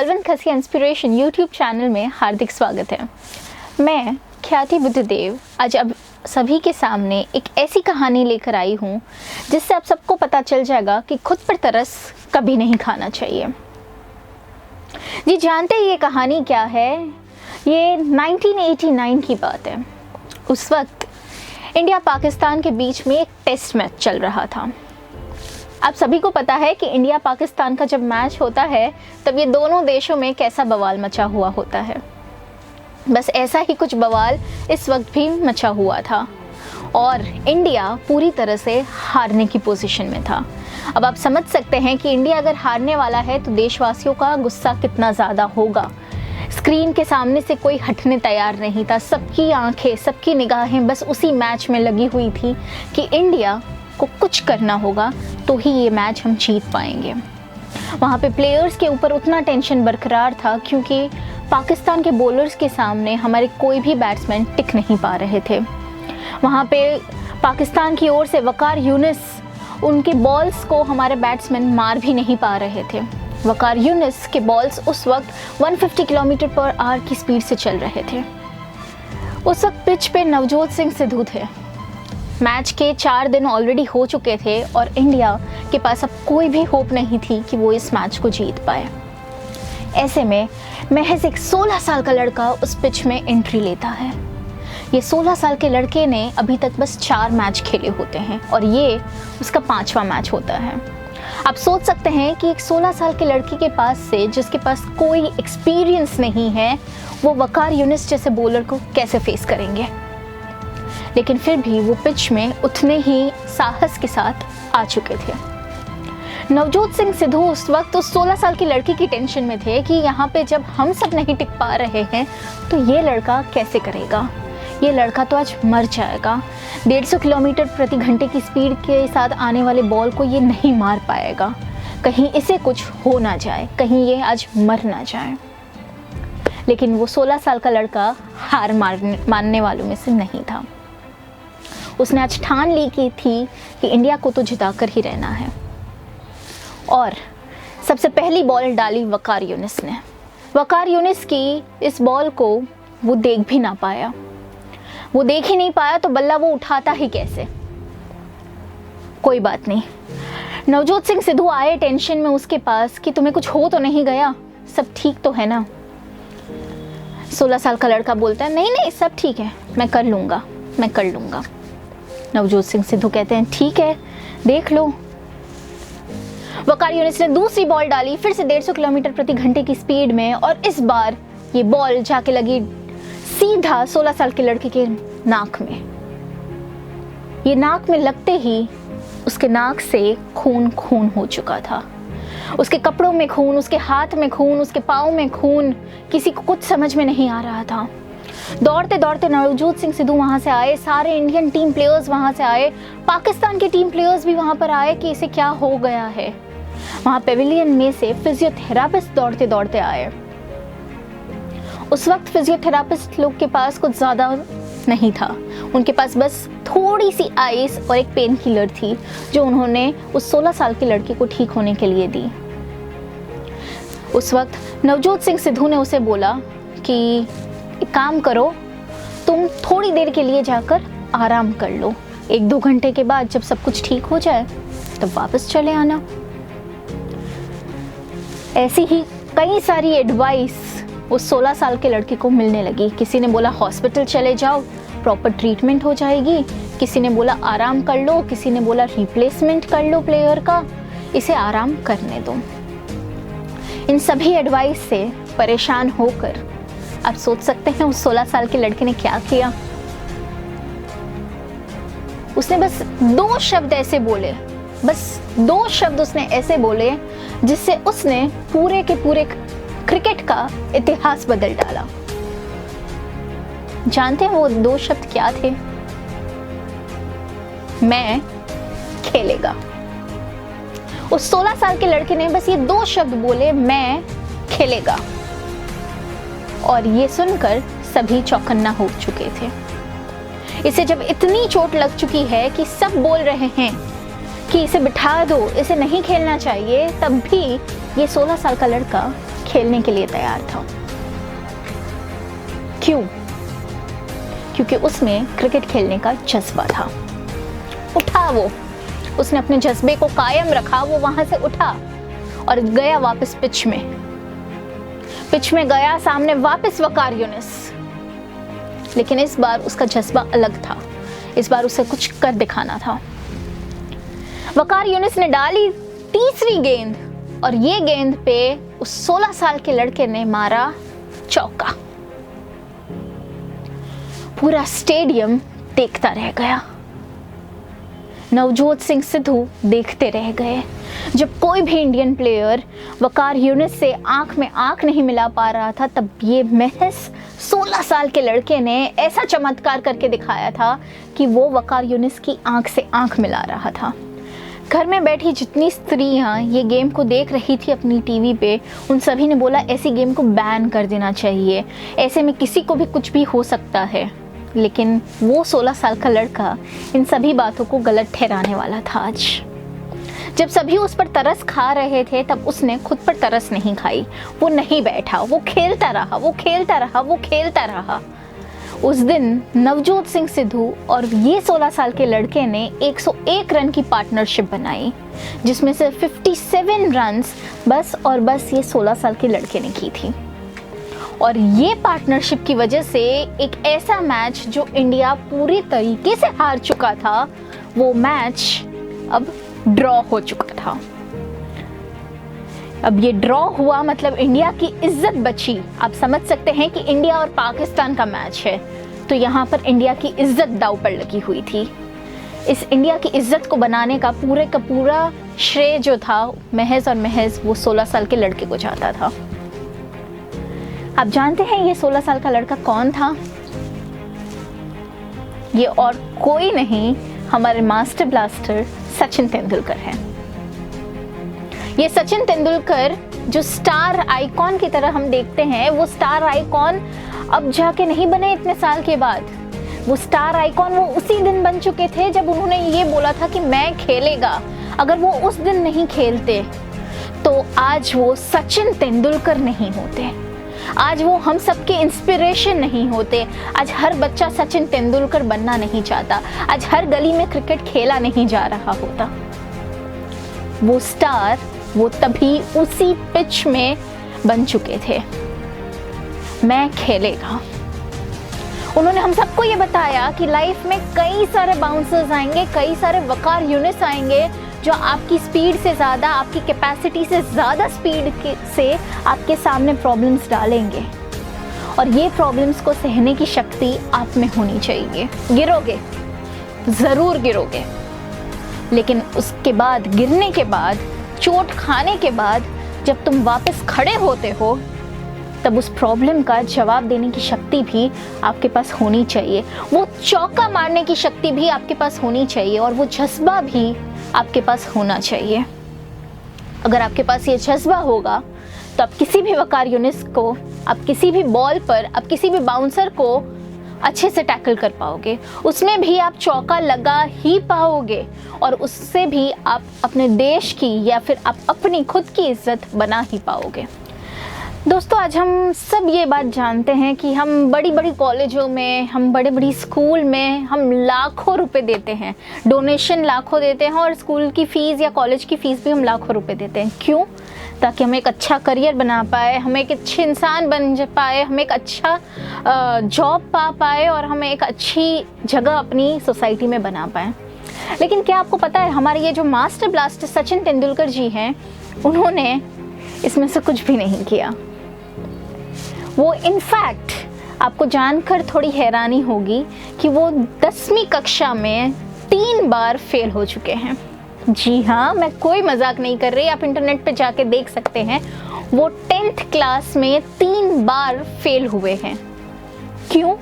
Balwant खसिया inspiration YouTube channel में हार्दिक स्वागत है। मैं ख्याति बुद्धदेव आज अब सभी के सामने एक ऐसी कहानी लेकर आई हूँ जिससे आप सबको पता चल जाएगा कि खुद पर तरस कभी नहीं खाना चाहिए। जी जानते हैं ये कहानी क्या है? ये 1989 की बात है। उस वक्त इंडिया पाकिस्तान के बीच में एक टेस्ट मैच चल रहा था। आप सभी को पता है कि इंडिया पाकिस्तान का जब मैच होता है तब ये दोनों देशों में कैसा बवाल मचा हुआ होता है। बस ऐसा ही कुछ बवाल इस वक्त भी मचा हुआ था और इंडिया पूरी तरह से हारने की पोजीशन में था। अब आप समझ सकते हैं कि इंडिया अगर हारने वाला है तो देशवासियों का गुस्सा कितना ज़्यादा होगा। स्क्रीन के सामने से कोई हटने तैयार नहीं था। सबकी आंखें, सबकी निगाहें बस उसी मैच में लगी हुई थी कि इंडिया को कुछ करना होगा तो ही ये मैच हम जीत पाएंगे। वहाँ पे प्लेयर्स के ऊपर उतना टेंशन बरकरार था क्योंकि पाकिस्तान के बॉलर्स के सामने हमारे कोई भी बैट्समैन टिक नहीं पा रहे थे। वहाँ पे पाकिस्तान की ओर से वकार यूनिस उनके बॉल्स को हमारे बैट्समैन मार भी नहीं पा रहे थे। वकार यूनिस के बॉल्स उस वक्त 150 किलोमीटर पर आवर की स्पीड से चल रहे थे। उस वक्त पिच पे नवजोत सिंह सिद्धू थे। मैच के 4 दिन ऑलरेडी हो चुके थे और इंडिया के पास अब कोई भी होप नहीं थी कि वो इस मैच को जीत पाए। ऐसे में महज एक 16 साल का लड़का उस पिच में एंट्री लेता है। ये 16 साल के लड़के ने अभी तक बस 4 मैच खेले होते हैं और ये उसका 5वां मैच होता है। आप सोच सकते हैं कि एक 16 साल के लड़की के पास से, जिसके पास कोई एक्सपीरियंस नहीं है, वो वकार यूनिस जैसे बॉलर को कैसे फेस करेंगे। लेकिन फिर भी वो पिच में उतने ही साहस के साथ आ चुके थे। नवजोत सिंह सिद्धू उस वक्त उस 16 साल की लड़की की टेंशन में थे कि यहाँ पे जब हम सब नहीं टिक पा रहे हैं तो ये लड़का कैसे करेगा। ये लड़का तो आज मर जाएगा। 150 किलोमीटर प्रति घंटे की स्पीड के साथ आने वाले बॉल को ये नहीं मार पाएगा। कहीं इसे कुछ हो ना जाए, कहीं ये आज मर ना जाए। लेकिन वो 16 साल का लड़का हार मानने वालों में से नहीं था। उसने आज ठान ली की थी कि इंडिया को तो जिता कर ही रहना है। और सबसे पहली बॉल डाली वकार यूनिस ने। वकार यूनिस की इस बॉल को वो देख भी ना पाया। वो देख ही नहीं पाया तो बल्ला वो उठाता ही कैसे। कोई बात नहीं, नवजोत सिंह सिद्धू आए टेंशन में उसके पास कि तुम्हें कुछ हो तो नहीं गया, सब ठीक तो है ना। 16 साल का लड़का बोलता है नहीं नहीं सब ठीक है, मैं कर लूँगा। नवजोत सिंह सिद्धू कहते हैं ठीक है, देख लो। वकार यूनिस ने दूसरी बॉल डाली फिर से 150 किलोमीटर प्रति घंटे की स्पीड में और इस बार ये बॉल जाके लगी सीधा 16 साल के लड़के के नाक में। ये नाक में लगते ही उसके नाक से खून हो चुका था। उसके कपड़ों में खून, उसके हाथ में खून, उसके पाँव में खून। किसी को कुछ समझ में नहीं आ रहा था। दौड़ते दौड़ते नवजोत सिंह सिद्धू वहाँ से आए, सारे इंडियन टीम प्लेयर्स वहाँ से आए, पाकिस्तान के टीम प्लेयर्स भी वहाँ पर आए कि इसे क्या हो गया है। वहाँ पेविलियन में से फिजियोथेरापिस्ट दौड़ते दौड़ते आए। उस वक्त फिजियोथेरापिस्ट लोग के पास कुछ ज़्यादा नहीं था। उनके पास बस थोड़ी सी आइस और एक पेन किलर थी जो उन्होंने उस 16 साल के लड़के को ठीक होने के लिए दी। उस वक्त नवजोत सिंह सिद्धू ने उसे बोला कि एक काम करो, तुम थोड़ी देर के लिए जाकर आराम कर लो। 1-2 घंटे के बाद जब सब कुछ ठीक हो जाए तब वापस चले आना। ऐसी ही कई सारी एडवाइस उस 16 साल के लड़के को मिलने लगी। किसी ने बोला हॉस्पिटल चले जाओ, प्रॉपर ट्रीटमेंट हो जाएगी। किसी ने बोला आराम कर लो, किसी ने बोला रिप्लेसमेंट कर लो प्लेयर का, इसे आराम करने दो। इन सभी एडवाइस से परेशान होकर आप सोच सकते हैं उस 16 साल के लड़के ने क्या किया। उसने बस 2 शब्द ऐसे बोले, बस 2 शब्द उसने ऐसे बोले जिससे उसने पूरे के पूरे क्रिकेट का इतिहास बदल डाला। जानते हैं वो 2 शब्द क्या थे? मैं खेलेगा। उस 16 साल के लड़के ने बस ये 2 शब्द बोले, मैं खेलेगा। और ये सुनकर सभी चौकन्ना हो चुके थे। इसे जब इतनी चोट लग चुकी है कि सब बोल रहे हैं कि इसे बिठा दो, इसे नहीं खेलना चाहिए, तब भी ये 16 साल का लड़का खेलने के लिए तैयार था। क्यों? क्योंकि उसमें क्रिकेट खेलने का जज्बा था। उठा वो, उसने अपने जज्बे को कायम रखा, वो वहां से उठा और गया वापस पिच में गया, सामने वापस वकार यूनिस। लेकिन इस बार उसका जज्बा अलग था, इस बार उसे कुछ कर दिखाना था। वकार यूनिस ने डाली तीसरी गेंद और ये गेंद पे उस 16 साल के लड़के ने मारा चौका। पूरा स्टेडियम देखता रह गया, नवजोत सिंह सिद्धू देखते रह गए। जब कोई भी इंडियन प्लेयर वकार यूनिस से आंख में आंख नहीं मिला पा रहा था, तब ये महज 16 साल के लड़के ने ऐसा चमत्कार करके दिखाया था कि वो वकार यूनिस की आंख से आंख मिला रहा था। घर में बैठी जितनी स्त्रियां ये गेम को देख रही थी अपनी टीवी पे, उन सभी ने बोला ऐसी गेम को बैन कर देना चाहिए, ऐसे में किसी को भी कुछ भी हो सकता है। लेकिन वो 16 साल का लड़का इन सभी बातों को गलत ठहराने वाला था। आज जब सभी उस पर तरस खा रहे थे, तब उसने खुद पर तरस नहीं खाई। वो नहीं बैठा, वो खेलता रहा। उस दिन नवजोत सिंह सिद्धू और ये 16 साल के लड़के ने 101 रन की पार्टनरशिप बनाई, जिसमें से 57 रन्स बस और बस ये 16 साल के लड़के ने की थी। और ये पार्टनरशिप की वजह से एक ऐसा मैच जो इंडिया पूरी तरीके से हार चुका था, वो मैच अब ड्रॉ हो चुका था। अब ये ड्रॉ हुआ मतलब इंडिया की इज्जत बची। आप समझ सकते हैं कि इंडिया और पाकिस्तान का मैच है, तो यहाँ पर इंडिया की इज्जत दांव पर लगी हुई थी। इस इंडिया की इज्जत को बनाने का पूरा श्रेय जो था महज और महज वो 16 साल के लड़के को जाता था। आप जानते हैं ये 16 साल का लड़का कौन था? ये और कोई नहीं, हमारे मास्टर ब्लास्टर सचिन तेंदुलकर हैं। ये सचिन तेंदुलकर जो स्टार आइकॉन की तरह हम देखते हैं, वो स्टार आइकॉन अब जाके नहीं बने इतने साल के बाद। वो स्टार आइकॉन वो उसी दिन बन चुके थे जब उन्होंने ये बोला था कि मैं खेलेगा। अगर वो उस दिन नहीं खेलते तो आज वो सचिन तेंदुलकर नहीं होते, आज वो हम सबके इंस्पिरेशन नहीं होते, आज हर बच्चा सचिन तेंदुलकर बनना नहीं चाहता, आज हर गली में क्रिकेट खेला नहीं जा रहा होता। वो स्टार वो तभी उसी पिच में बन चुके थे। मैं खेलेगा। उन्होंने हम सबको ये बताया कि लाइफ में कई सारे बाउंसर्स आएंगे, कई सारे वकार यूनिस आएंगे जो आपकी स्पीड से ज़्यादा, आपकी कैपेसिटी से ज़्यादा स्पीड से आपके सामने प्रॉब्लम्स डालेंगे, और ये प्रॉब्लम्स को सहने की शक्ति आप में होनी चाहिए। गिरोगे, ज़रूर गिरोगे, लेकिन उसके बाद, गिरने के बाद, चोट खाने के बाद जब तुम वापस खड़े होते हो, तब उस प्रॉब्लम का जवाब देने की शक्ति भी आपके पास होनी चाहिए। वो चौका मारने की शक्ति भी आपके पास होनी चाहिए, और वो जज्बा भी आपके पास होना चाहिए। अगर आपके पास ये जज्बा होगा तो आप किसी भी वकार यूनिस को, आप किसी भी बॉल पर, आप किसी भी बाउंसर को अच्छे से टैकल कर पाओगे, उसमें भी आप चौका लगा ही पाओगे, और उससे भी आप अपने देश की या फिर आप अपनी खुद की इज्जत बना ही पाओगे। दोस्तों, आज हम सब ये बात जानते हैं कि हम बड़ी बड़ी कॉलेजों में, हम बड़े बड़ी स्कूल में हम लाखों रुपए देते हैं, डोनेशन लाखों देते हैं, और स्कूल की फ़ीस या कॉलेज की फ़ीस भी हम लाखों रुपए देते हैं। क्यों? ताकि हम एक अच्छा करियर बना पाए, हम एक अच्छे इंसान बन पाए, हम एक अच्छा जॉब पा पाए, और हम एक अच्छी जगह अपनी सोसाइटी में बना पाए। लेकिन क्या आपको पता है, हमारे ये जो मास्टर ब्लास्टर सचिन तेंदुलकर जी हैं, उन्होंने इसमें से कुछ भी नहीं किया। वो इनफैक्ट, आपको जानकर थोड़ी हैरानी होगी कि वो 10वीं कक्षा में 3 बार फेल हो चुके हैं। जी हाँ, मैं कोई मजाक नहीं कर रही, आप इंटरनेट पे जाके देख सकते हैं। वो 10th क्लास में 3 बार फेल हुए हैं। क्यों?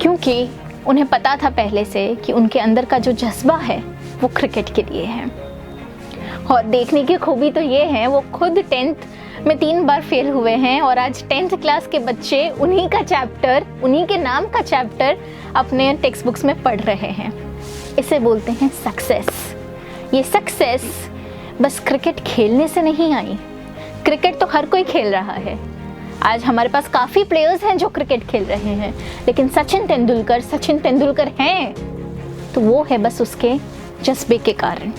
क्योंकि उन्हें पता था पहले से कि उनके अंदर का जो जज्बा है वो क्रिकेट के लिए है। और देखने की खूबी तो ये है, वो खुद 10th में 3 बार फेल हुए हैं, और आज 10th क्लास के बच्चे उन्हीं का चैप्टर, उन्हीं के नाम का चैप्टर अपने टेक्स्ट बुक्स में पढ़ रहे हैं। इसे बोलते हैं सक्सेस। ये सक्सेस बस क्रिकेट खेलने से नहीं आई, क्रिकेट तो हर कोई खेल रहा है, आज हमारे पास काफ़ी प्लेयर्स हैं जो क्रिकेट खेल रहे हैं, लेकिन सचिन तेंदुलकर हैं तो वो है बस उसके जज्बे के कारण।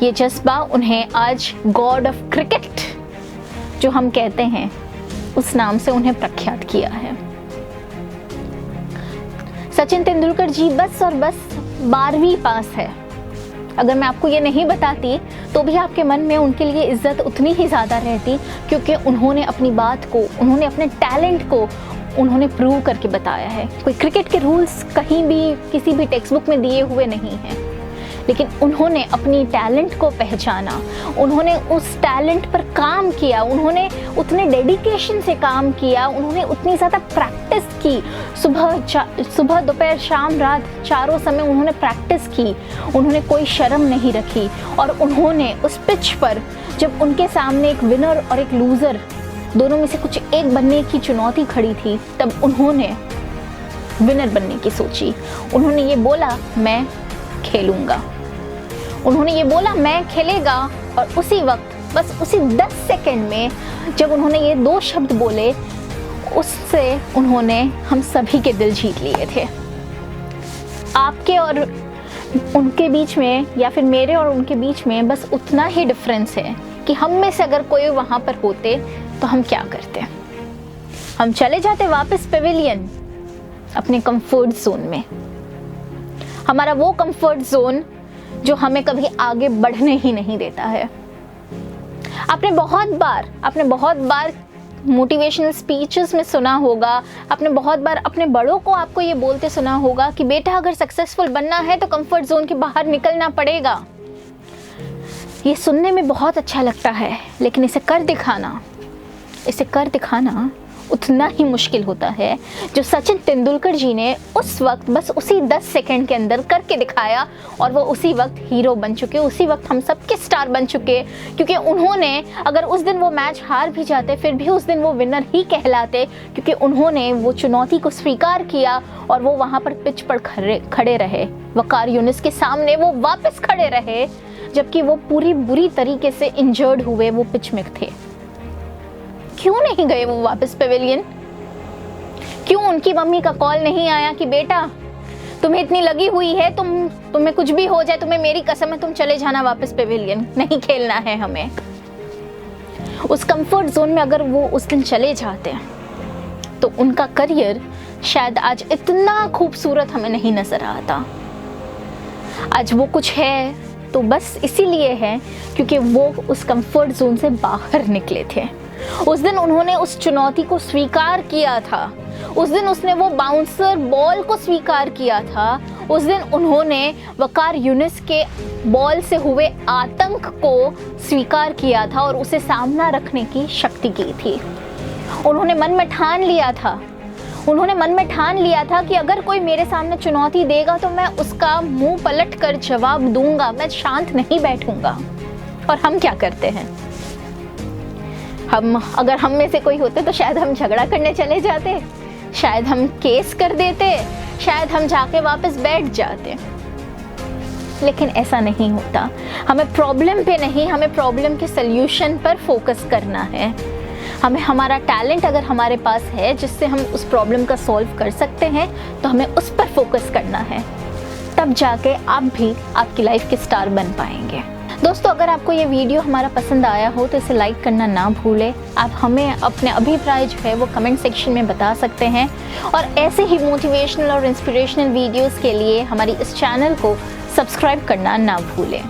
ये जज्बा उन्हें आज गॉड ऑफ क्रिकेट जो हम कहते हैं उस नाम से उन्हें प्रख्यात किया है। सचिन तेंदुलकर जी बस और बस 12वीं पास है। अगर मैं आपको ये नहीं बताती तो भी आपके मन में उनके लिए इज्जत उतनी ही ज़्यादा रहती, क्योंकि उन्होंने अपनी बात को, उन्होंने अपने टैलेंट को उन्होंने प्रूव करके बताया है। कोई क्रिकेट के रूल्स कहीं भी किसी भी टेक्स्ट बुक में दिए हुए नहीं हैं, लेकिन उन्होंने अपनी टैलेंट को पहचाना, उन्होंने उस टैलेंट पर काम किया, उन्होंने उतने डेडिकेशन से काम किया, उन्होंने उतनी ज़्यादा प्रैक्टिस की। सुबह दोपहर शाम रात चारों समय उन्होंने प्रैक्टिस की, उन्होंने कोई शर्म नहीं रखी। और उन्होंने उस पिच पर जब उनके सामने एक विनर और एक लूज़र दोनों में से कुछ एक बनने की चुनौती खड़ी थी, तब उन्होंने विनर बनने की सोची। उन्होंने ये बोला मैं खेलूँगा, उन्होंने ये बोला मैं खेलेगा। और उसी वक्त, बस उसी 10 सेकंड में जब उन्होंने ये 2 शब्द बोले, उससे उन्होंने हम सभी के दिल जीत लिए थे। आपके और उनके बीच में, या फिर मेरे और उनके बीच में बस उतना ही डिफरेंस है कि हम में से अगर कोई वहाँ पर होते तो हम क्या करते। हम चले जाते वापस पेविलियन, अपने कंफर्ट जोन में, हमारा वो कंफर्ट जोन जो हमें कभी आगे बढ़ने ही नहीं देता है। आपने बहुत बार मोटिवेशनल स्पीचेस में सुना होगा, आपने बहुत बार अपने बड़ों को आपको ये बोलते सुना होगा कि बेटा अगर सक्सेसफुल बनना है तो कंफर्ट जोन के बाहर निकलना पड़ेगा। ये सुनने में बहुत अच्छा लगता है, लेकिन इसे कर दिखाना उतना ही मुश्किल होता है जो सचिन तेंदुलकर जी ने उस वक्त बस उसी 10 सेकंड के अंदर करके दिखाया। और वो उसी वक्त हीरो बन चुके, उसी वक्त हम सबके स्टार बन चुके, क्योंकि उन्होंने, अगर उस दिन वो मैच हार भी जाते फिर भी उस दिन वो विनर ही कहलाते, क्योंकि उन्होंने वो चुनौती को स्वीकार किया और वो वहाँ पर पिच पर खड़े रहे। वकार यूनिस के सामने वो वापस खड़े रहे, जबकि वो पूरी बुरी तरीके से इंजर्ड हुए वो पिच में थे। क्यों नहीं गए वो वापस पेविलियन? क्यों उनकी मम्मी का कॉल नहीं आया कि बेटा तुम्हें इतनी लगी हुई है, तुम्हें कुछ भी हो जाए, तुम्हें मेरी कसम है तुम चले जाना वापस पेविलियन, नहीं खेलना है हमें। उस कंफर्ट जोन में अगर वो उस दिन चले जाते तो उनका करियर शायद आज इतना खूबसूरत हमें नहीं नजर आता। आज वो कुछ है तो बस इसीलिए है क्योंकि वो उस कंफर्ट जोन से बाहर निकले थे। उस दिन उन्होंने उस चुनौती को स्वीकार किया था, उस दिन उसने वो बाउंसर बॉल को स्वीकार किया था, उस दिन उन्होंने वकार यूनिस के बॉल से हुए आतंक को स्वीकार किया था और उसे सामना रखने की शक्ति की थी। उन्होंने मन में ठान लिया था कि अगर कोई मेरे सामने चुनौती देगा तो मैं उसका मुंह पलट कर जवाब दूंगा, मैं शांत नहीं बैठूंगा। और हम क्या करते हैं? अगर हम में से कोई होते तो शायद हम झगड़ा करने चले जाते, शायद हम केस कर देते, शायद हम जाके वापस बैठ जाते। लेकिन ऐसा नहीं होता। हमें प्रॉब्लम पे नहीं, हमें प्रॉब्लम के सल्यूशन पर फोकस करना है। हमें हमारा टैलेंट अगर हमारे पास है जिससे हम उस प्रॉब्लम का सॉल्व कर सकते हैं तो हमें उस पर फोकस करना है, तब जाके आप भी आपकी लाइफ के स्टार बन पाएंगे। दोस्तों, अगर आपको ये वीडियो हमारा पसंद आया हो तो इसे लाइक करना ना भूलें। आप हमें अपने अभिप्राय जो है वो कमेंट सेक्शन में बता सकते हैं, और ऐसे ही मोटिवेशनल और इंस्पिरेशनल वीडियोस के लिए हमारी इस चैनल को सब्सक्राइब करना ना भूलें।